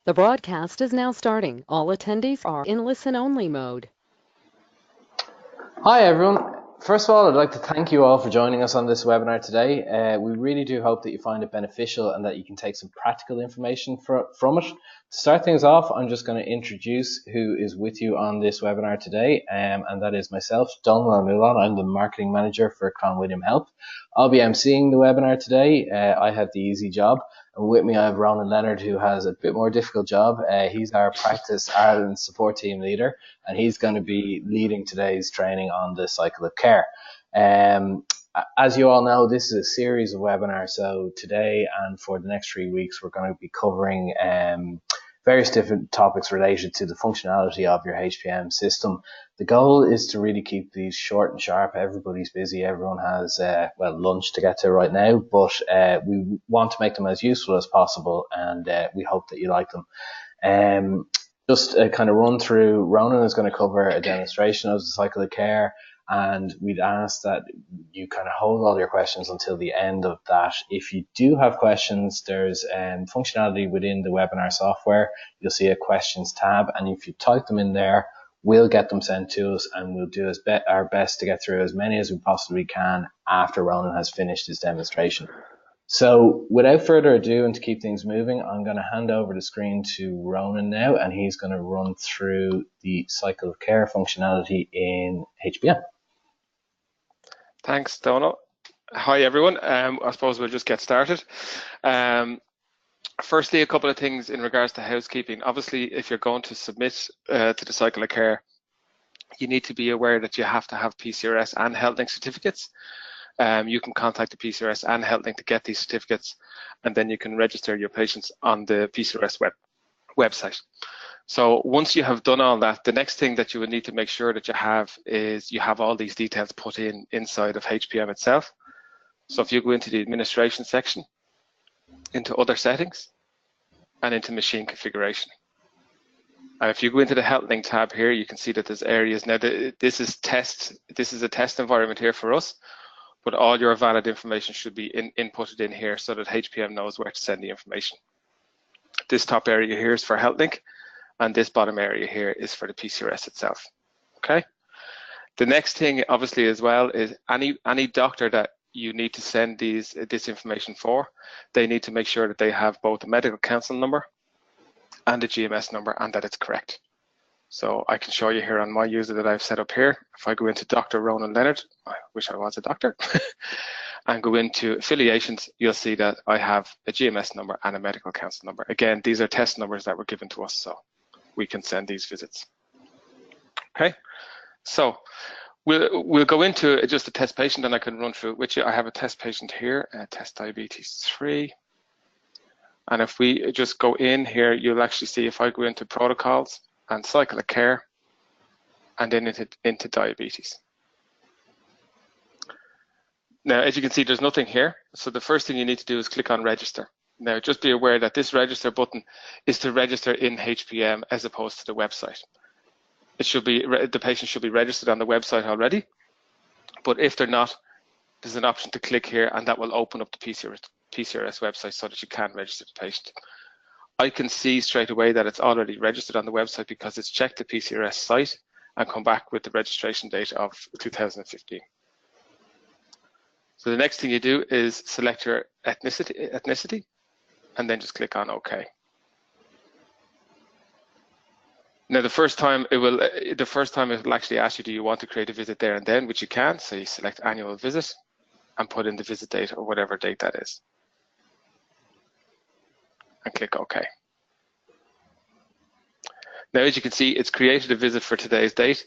The broadcast is now starting. All attendees are in listen-only mode. Hi everyone. First of all, I'd like to thank you all for joining us on this webinar today. We really do hope that you find it beneficial and that you can take some practical information from it. To start things off, I'm just going to introduce who is with you on this webinar today, and that is myself, Donald Mulan. I'm the Marketing Manager for Clonwilliam Health. I'll be emceeing the webinar today. I have the easy job. And with me, I have Ronan Leonard, who has a bit more difficult job. He's our Practice Ireland support team leader, and he's going to be leading today's training on the cycle of care. As you all know, this is a series of webinars. So today and for the next 3 weeks, we're going to be covering various different topics related to the functionality of your HPM system. The goal is to really keep these short and sharp. Everybody's busy. Everyone has, lunch to get to right now, but we want to make them as useful as possible, and we hope that you like them. Just a kind of run through, Ronan is going to cover a demonstration of the cycle of care, and we'd ask that you kind of hold all your questions until the end of that. If you do have questions, there's functionality within the webinar software. You'll see a questions tab, and if you type them in there, we'll get them sent to us, and we'll do our best to get through as many as we possibly can after Ronan has finished his demonstration. So without further ado, and to keep things moving, I'm going to hand over the screen to Ronan now, and he's going to run through the cycle of care functionality in HPM. Thanks, Donald. Hi, everyone. I suppose we'll just get started. Firstly, a couple of things in regards to housekeeping. Obviously, if you're going to submit to the cycle of care, you need to be aware that you have to have PCRS and HealthLink certificates. You can contact the PCRS and HealthLink to get these certificates, and then you can register your patients on the PCRS website. So once you have done all that, the next thing that you would need to make sure that you have is you have all these details put inside of HPM itself. So if you go into the administration section, into other settings, and into machine configuration. And if you go into the HealthLink tab here, you can see that there's areas. Now this is a test environment here for us, but all your valid information should be inputted in here so that HPM knows where to send the information. This top area here is for HealthLink, and this bottom area here is for the PCRS itself. Okay. The next thing, obviously, as well, is any doctor that you need to send this information for, they need to make sure that they have both a medical council number and a GMS number, and that it's correct. So I can show you here on my user that I've set up here. If I go into Dr. Ronan Leonard, I wish I was a doctor, and go into affiliations, you'll see that I have a GMS number and a medical council number. Again, these are test numbers that were given to us, so we can send these visits. Okay, so we'll go into just a test patient, and I can run through it with you. I have a test patient here, test diabetes 3. And if we just go in here, you'll actually see if I go into protocols and cycle of care, and then into diabetes. Now, as you can see, there's nothing here. So the first thing you need to do is click on register. Now, just be aware that this register button is to register in HPM as opposed to the website. It should be, the patient should be registered on the website already, but if they're not, there's an option to click here, and that will open up the PCRS website so that you can register the patient. I can see straight away that it's already registered on the website because it's checked the PCRS site and come back with the registration date of 2015. So the next thing you do is select your ethnicity, and then just click on OK. Now the first time it will actually ask you, do you want to create a visit there and then, which you can. So you select annual visit and put in the visit date or whatever date that is, and click OK. Now, as you can see, it's created a visit for today's date,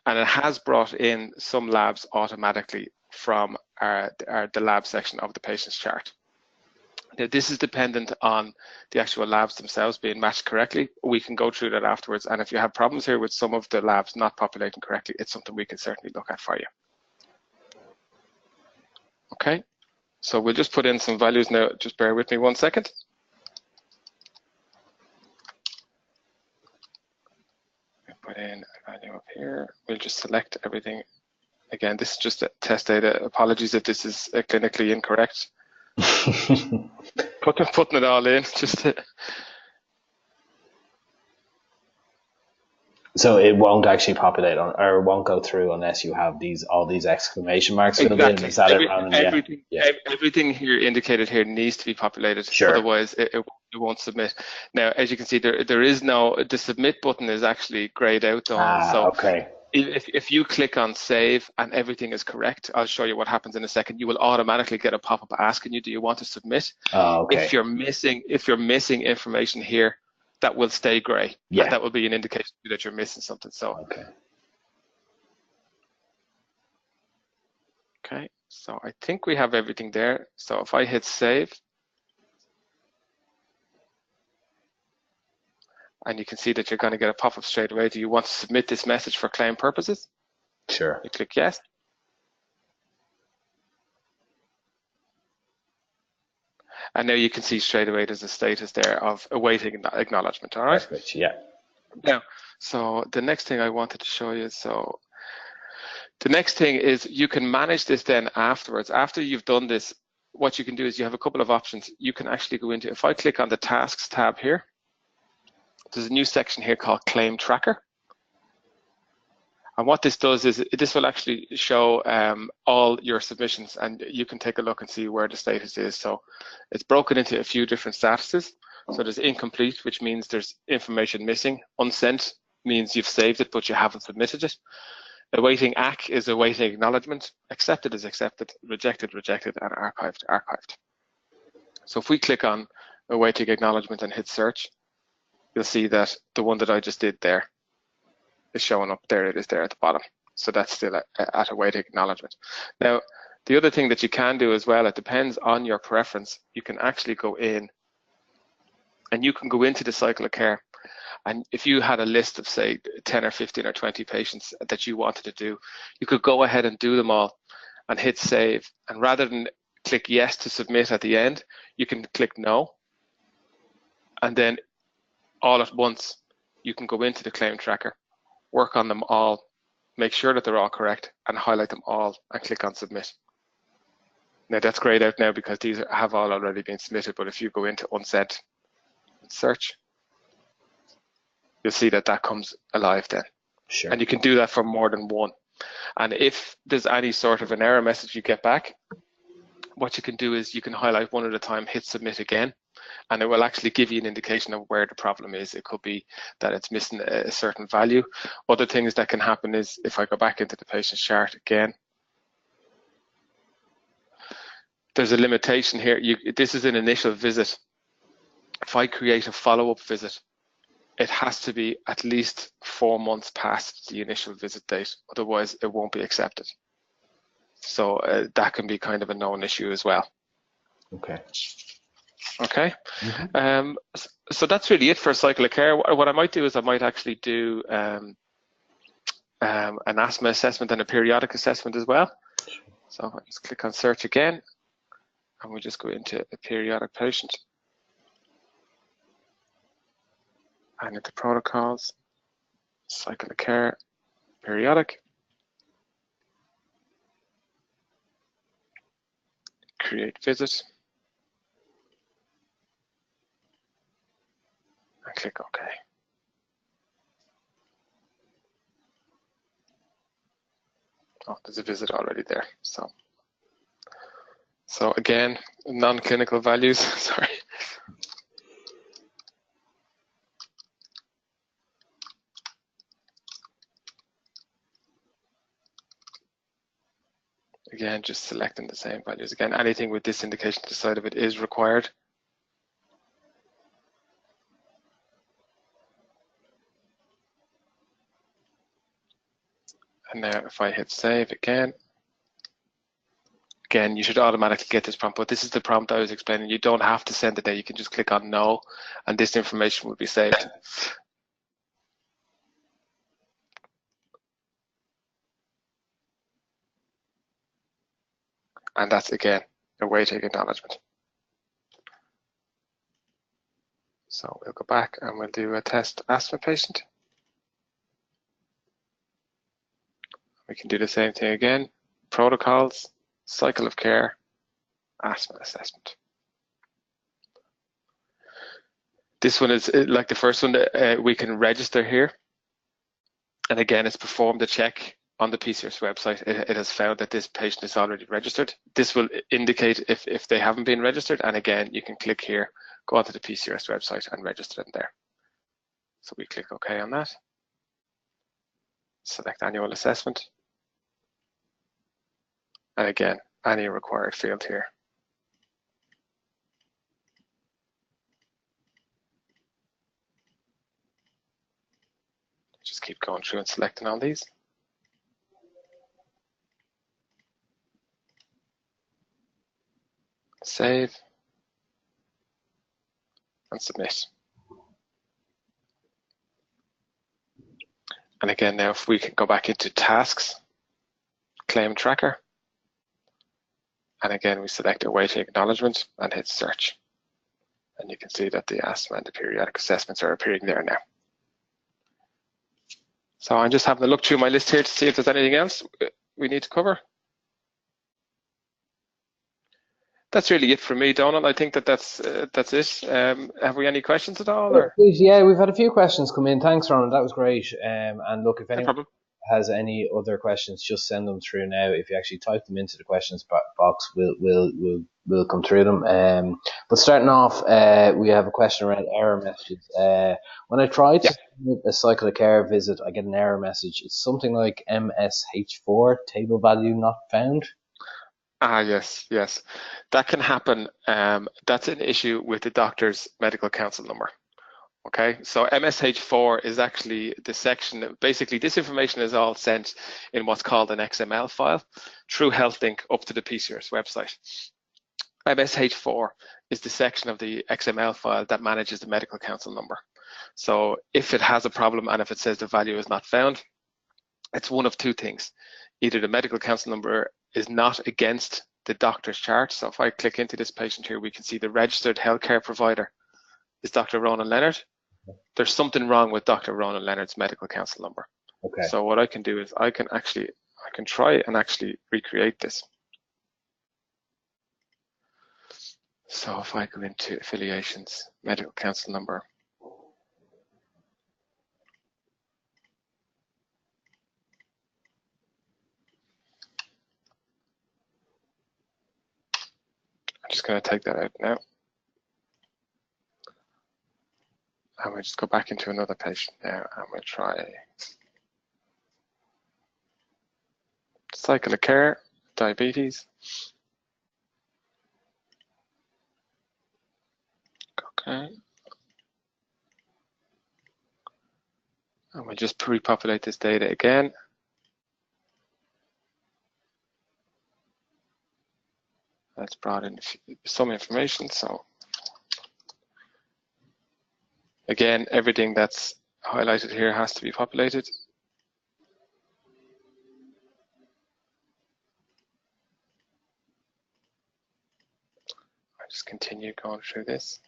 and it has brought in some labs automatically from the lab section of the patient's chart. Now, this is dependent on the actual labs themselves being matched correctly. We can go through that afterwards, and if you have problems here with some of the labs not populating correctly, it's something we can certainly look at for you. Okay, so we'll just put in some values now. Just bear with me 1 second. Put in a value up here. We'll just select everything. Again, this is just a test data. Apologies if this is clinically incorrect. Putting it all in, just to... So it won't actually populate or won't go through unless you have all these exclamation marks filled in. Exactly. Is that it, Ronan? Yeah. Everything, Yeah. everything here indicated here needs to be populated. Sure. Otherwise, it won't submit. Now, as you can see, there is no, the submit button is actually grayed out though. So Okay. if you click on save and everything is correct, I'll show you what happens in a second. You will automatically get a pop-up asking you, do you want to submit? Okay. If you're missing information here, that will stay gray. Yeah. And that will be an indication that you're missing something. So. Okay. Okay, so I think we have everything there. So if I hit save, and you can see that you're going to get a pop-up straight away. Do you want to submit this message for claim purposes? Sure. You click yes. And now you can see straight away there's a status there of awaiting acknowledgement, all right? Perfect, yeah. Now, so the next thing I wanted to show you, so the next thing is you can manage this then afterwards. After you've done this, what you can do is you have a couple of options. You can actually go into, if I click on the tasks tab here, there's a new section here called claim tracker. And what this does is this will actually show all your submissions, and you can take a look and see where the status is. So it's broken into a few different statuses. So there's incomplete, which means there's information missing. Unsent means you've saved it, but you haven't submitted it. Awaiting ACK is awaiting acknowledgement. Accepted is accepted. Rejected, rejected, and archived, archived. So if we click on awaiting acknowledgement and hit search, you'll see that the one that I just did there is showing up. There it is there at the bottom. So that's still at awaiting acknowledgement. Now, the other thing that you can do as well, it depends on your preference. You can actually go in and you can go into the cycle of care. And if you had a list of, say, 10 or 15 or 20 patients that you wanted to do, you could go ahead and do them all and hit save. And rather than click yes to submit at the end, you can click no. And then all at once, you can go into the claim tracker, work on them all, make sure that they're all correct, and highlight them all and click on submit. Now that's grayed out now because these have all already been submitted, but if you go into unsent and search, you'll see that that comes alive then. Sure. And you can do that for more than one. And if there's any sort of an error message you get back, what you can do is you can highlight one at a time, hit submit again, and it will actually give you an indication of where the problem is. It could be that it's missing a certain value. Other things that can happen is if I go back into the patient chart again, there's a limitation here. This is an initial visit. If I create a follow-up visit, it has to be at least 4 months past the initial visit date. Otherwise, it won't be accepted. So that can be kind of a known issue as well. Okay. Okay. Mm-hmm. So that's really it for cycle of care. What I might do is I might actually do an asthma assessment and a periodic assessment as well. So I just click on search again, and we just go into a periodic patient. And into protocols, cycle of care, periodic, create visit, and click OK. Oh, there's a visit already there. So again, non-clinical values, sorry. Again, just selecting the same values. Again, anything with this indication to the side of it is required. And now if I hit save again, you should automatically get this prompt, but this is the prompt I was explaining. You don't have to send it there. You can just click on no, and this information will be saved. And that's, again, awaiting acknowledgement. So we'll go back and we'll do a test asthma patient. We can do the same thing again. Protocols, cycle of care, asthma assessment. This one is like the first one. We can register here. And again, it's performed a check on the PCRS website. It has found that this patient is already registered. This will indicate if they haven't been registered. And again, you can click here, go onto the PCRS website and register them there. So we click OK on that. Select annual assessment. And again, any required field here. Just keep going through and selecting all these. Save and submit. And again, now if we can go back into tasks, claim tracker, and again we select awaiting acknowledgement and hit search. And you can see that the asthma and the periodic assessments are appearing there now. So I'm just having a look through my list here to see if there's anything else we need to cover. That's really it from me, Donald. I think that's it. Have we any questions at all? Or? Yeah, we've had a few questions come in. Thanks, Ron. That was great. And look, if anyone has any other questions, just send them through now. If you actually type them into the questions box, we'll come through them. But starting off, we have a question around error messages. When I try to submit a cycle of care visit, I get an error message. It's something like MSH4, table value not found. Ah, yes. That can happen. That's an issue with the doctor's medical council number. Okay, so MSH4 is actually the section. Basically, this information is all sent in what's called an XML file through HealthLink up to the PCRS website. MSH4 is the section of the XML file that manages the medical council number. So if it has a problem and if it says the value is not found, it's one of two things. Either the medical council number is not against the doctor's chart. So if I click into this patient here, we can see the registered healthcare provider is Dr. Ronan Leonard. There's something wrong with Dr. Ronan Leonard's medical council number. Okay. So what I can do is I can try and actually recreate this. So if I go into affiliations, medical council number, I'm just going to take that out now. And we'll just go back into another patient now and we'll try cycle of care, diabetes. Okay. And we'll just pre-populate this data again. That's brought in some information. So again, everything that's highlighted here has to be populated. I'll just continue going through this.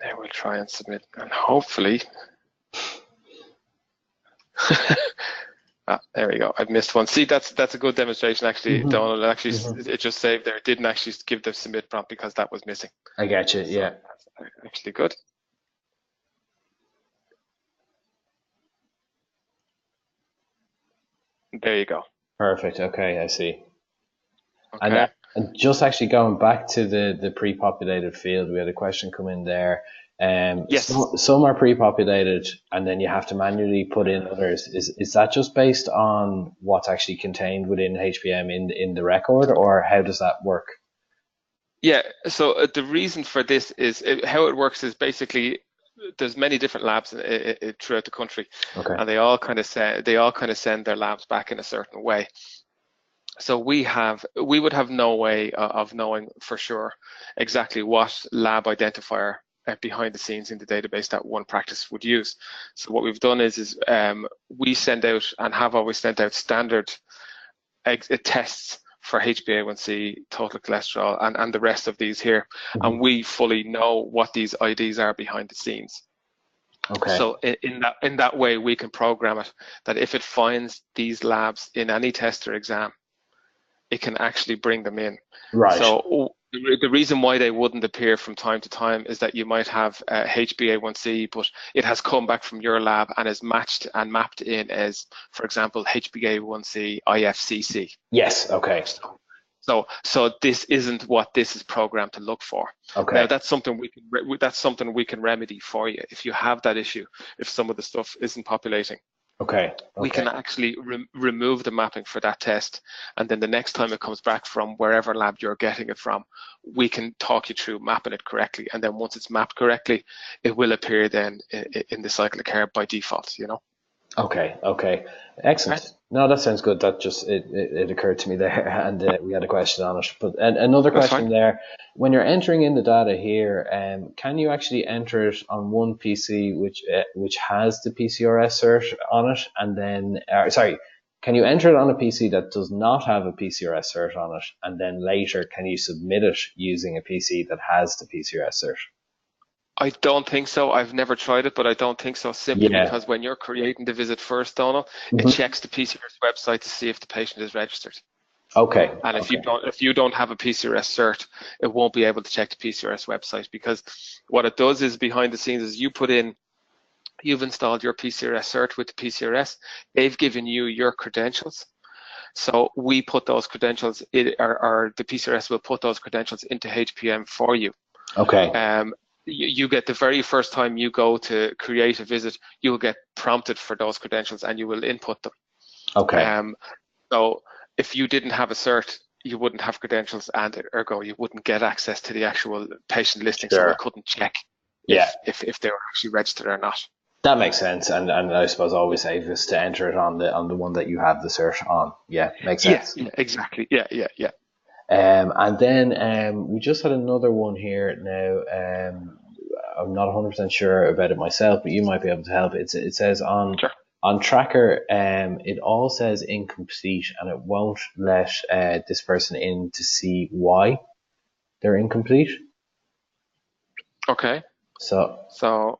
Now we'll try and submit, and hopefully, there we go. I've missed one. See, that's a good demonstration, actually, Donald. Actually, it just saved there. It didn't actually give the submit prompt because that was missing. I get you. Yeah. So that's actually good. There you go. Perfect. Okay, I see. Okay. And just actually going back to the pre-populated field, we had a question come in there. Yes. Some are pre-populated and then you have to manually put in others. Is that just based on what's actually contained within HPM in the record, or how does that work? Yeah, so the reason for this is how it works is basically there's many different labs throughout the country, okay, and they all kind of send their labs back in a certain way. So we would have no way of knowing for sure exactly what lab identifier behind the scenes in the database that one practice would use. So what we've done is we send out and have always sent out standard tests for HbA1c, total cholesterol, and the rest of these here, and we fully know what these IDs are behind the scenes. Okay. So in that way, we can program it that if it finds these labs in any test or exam, it can actually bring them in. Right. So the reason why they wouldn't appear from time to time is that you might have HbA1c, but it has come back from your lab and is matched and mapped in as, for example, HbA1c IFCC. Yes. Okay. So this isn't what this is programmed to look for. Okay. Now that's something we can remedy for you if you have that issue. If some of the stuff isn't populating, okay. we can actually remove the mapping for that test, and then the next time it comes back from wherever lab you're getting it from, we can talk you through mapping it correctly. And then once it's mapped correctly, it will appear then in the cycle of care by default. You know. Okay. Okay. Excellent. Right. No, that sounds good. That just it occurred to me there, and we had a question on it. But another question there: when you're entering in the data here, can you actually enter it on one PC which has the PCRS cert on it, and then can you enter it on a PC that does not have a PCRS cert on it, and then later can you submit it using a PC that has the PCRS cert? I don't think so. I've never tried it, but I don't think so, simply because when you're creating the visit first, Donald, it checks the PCRS website to see if the patient is registered. Okay. And if you don't have a PCRS cert, it won't be able to check the PCRS website, because what it does is behind the scenes is you've installed your PCRS cert with the PCRS, they've given you your credentials. So we put those credentials, or the PCRS will put those credentials into HPM for you. Okay. You get, the very first time you go to create a visit, you will get prompted for those credentials and you will input them. Okay. So if you didn't have a cert, you wouldn't have credentials, and ergo you wouldn't get access to the actual patient listing. Sure. So we couldn't check if they were actually registered or not. That makes sense, and I suppose always safest to enter it on the one that you have the cert on. Yeah, makes sense. Yeah, exactly. Yeah. And then we just had another one here now. I'm not 100% sure about it myself, but you might be able to help. It says on tracker, it all says incomplete, and it won't let this person in to see why they're incomplete. Okay. So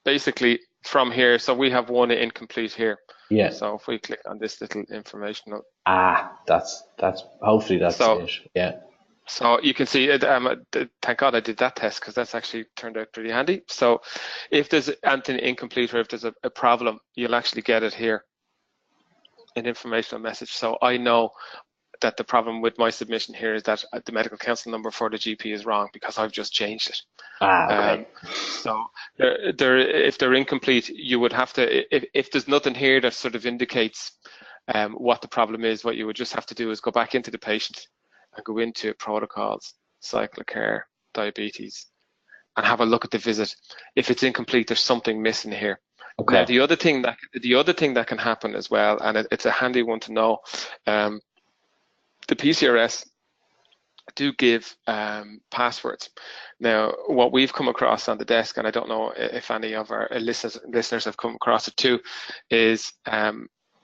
basically from here, so we have one incomplete here. Yeah. So if we click on this little informational. That's hopefully that's it. Yeah. So you can see it. Thank God I did that test, because that's actually turned out pretty handy. So if there's anything incomplete, or if there's a problem, you'll actually get it here, an informational message. So I know that the problem with my submission here is that the medical counsel number for the GP is wrong, because I've just changed it. Okay. So if they're incomplete, you would have to, if there's nothing here that sort of indicates what the problem is, what you would just have to do is go back into the patient and go into protocols, cycle of care, diabetes, and have a look at the visit. If it's incomplete, there's something missing here. Okay. Now, the other thing that can happen as well, and it's a handy one to know, the PCRS do give passwords. Now, what we've come across on the desk, and I don't know if any of our listeners have come across it too, is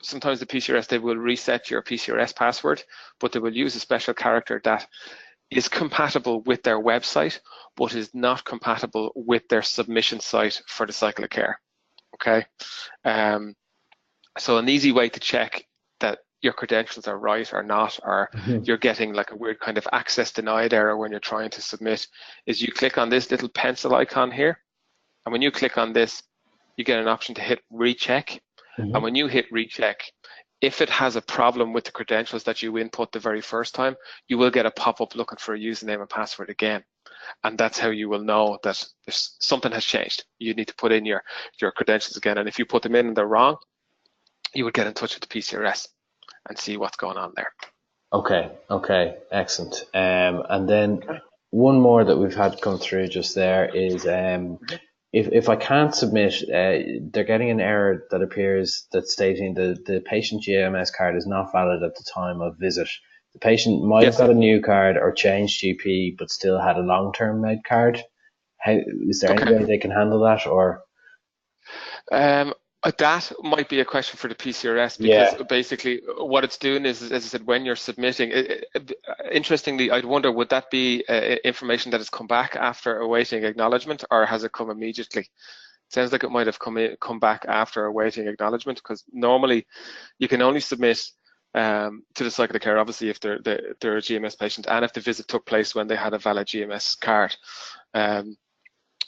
sometimes the PCRS, they will reset your PCRS password, but they will use a special character that is compatible with their website, but is not compatible with their submission site for the cycle of care. Okay. So an easy way to check that your credentials are right or not, or you're getting like a weird kind of access denied error when you're trying to submit, is you click on this little pencil icon here. And when you click on this, you get an option to hit recheck. And when you hit recheck, if it has a problem with the credentials that you input the very first time, you will get a pop-up looking for a username and password again. And that's how you will know that something has changed. You need to put in your credentials again. And if you put them in and they're wrong, you would get in touch with the PCRS and see what's going on there. Okay, excellent. And then one more that we've had come through just there is if I can't submit, they're getting an error that appears that's stating the patient GMS card is not valid at the time of visit. The patient might have got a new card or changed GP, but still had a long-term med card. Is there any way they can handle that, or? That might be a question for the PCRS, because basically what it's doing is, as I said, when you're submitting, interestingly, I'd wonder, would that be information that has come back after awaiting acknowledgement, or has it come immediately? Sounds like it might have come back after awaiting acknowledgement, because normally you can only submit to the cycle of care, obviously if they're a GMS patient, and if the visit took place when they had a valid GMS card.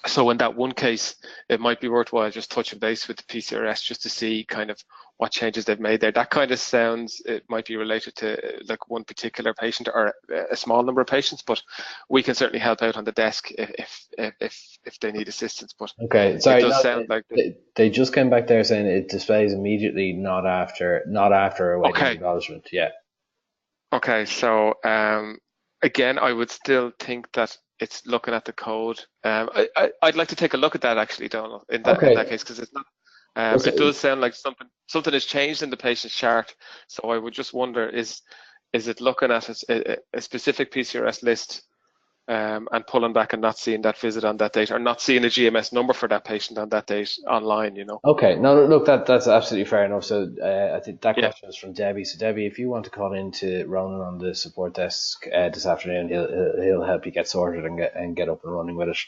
So in that one case, it might be worthwhile just touching base with the PCRS just to see kind of what changes they've made there. That kind of sounds, it might be related to like one particular patient or a small number of patients, but we can certainly help out on the desk if they need assistance. But Okay, sorry, it does no, sound like they just came back there saying it displays immediately, not after awaiting okay. acknowledgement. Yeah. Okay, so again, I would still think that it's looking at the code. I'd like to take a look at that actually, Donald, in that Okay. case, because it's not. Well, It does sound like something has changed in the patient's chart. So I would just wonder, is it looking at a specific PCRS list and pulling back and not seeing that visit on that date, or not seeing a GMS number for that patient on that date online, you know? okay. No, look, that's absolutely fair enough. So I think that Yeah. question is from Debbie. So Debbie, if you want to call into Ronan on the support desk this afternoon, he'll help you get sorted and get up and running with it.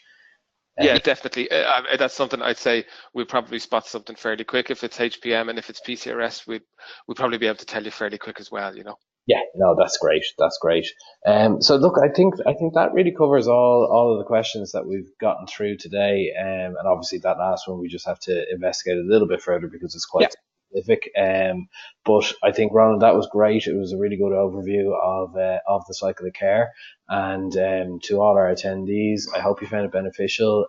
Yeah, definitely. That's something I'd say we'll probably spot something fairly quick. If it's HPM and if it's PCRS, we'll probably be able to tell you fairly quick as well, you know. Yeah, no, that's great. That's great. So look, I think that really covers all of the questions that we've gotten through today. And obviously that last one we just have to investigate a little bit further because it's Yeah. quite specific. But I think Ronald, that was great. It was a really good overview of the cycle of care. And to all our attendees, I hope you found it beneficial.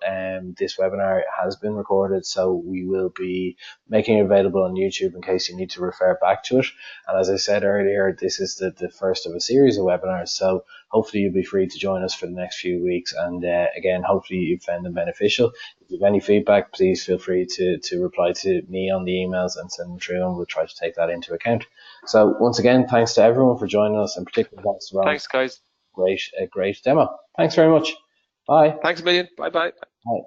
This webinar has been recorded, so we will be making it available on YouTube in case you need to refer back to it. And as I said earlier, this is the first of a series of webinars, so hopefully you'll be free to join us for the next few weeks. And again, hopefully you found them beneficial. If you have any feedback, please feel free to reply to me on the emails and send them through, and we'll try to take that into account. So once again, thanks to everyone for joining us, and particularly thanks to Ron. Thanks, guys. Great demo. Thanks very much. Bye. Thanks a million. Bye-bye. Bye.